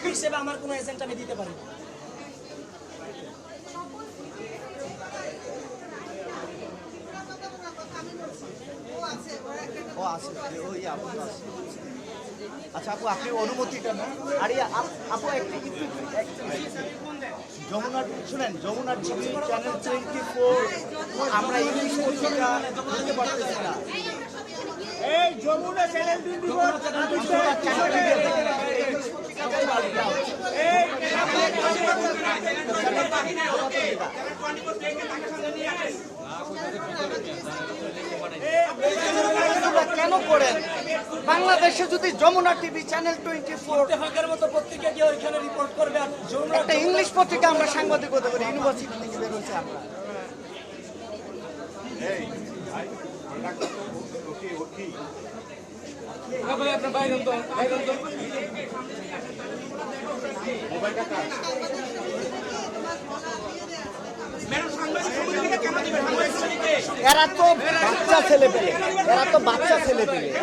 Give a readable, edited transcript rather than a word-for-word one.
ব্যক্তি হিসেবে আমার কোনো এজেন্ট আমি দিতে পারি না। ও আছে ওই আপু আছে। আচ্ছা আপু আপনি অনুমতিটা না আর আপু একটু যমুনার শুনেন যমুনার টিভি চ্যানেল 24 আমরা ইংলিশ পত্রিকা বুঝতে পারতেছি না। এই যমুনা চ্যানেল 24 কেন করেন? বাংলাদেশে যদি যমুনা টিভি চ্যানেল 24 ইত্তেফাকের মতো পত্রিকা গিয়ে ওইখানে রিপোর্ট করবে আর যমুনা একটা ইংলিশ পত্রিকা আমরা সাংবাদিকতা করি ইউনিভার্সিটি থেকে বের হয়েছে আমরা। আপনার বাইরে তো এরা তো বাচ্চা ছেলে পেলে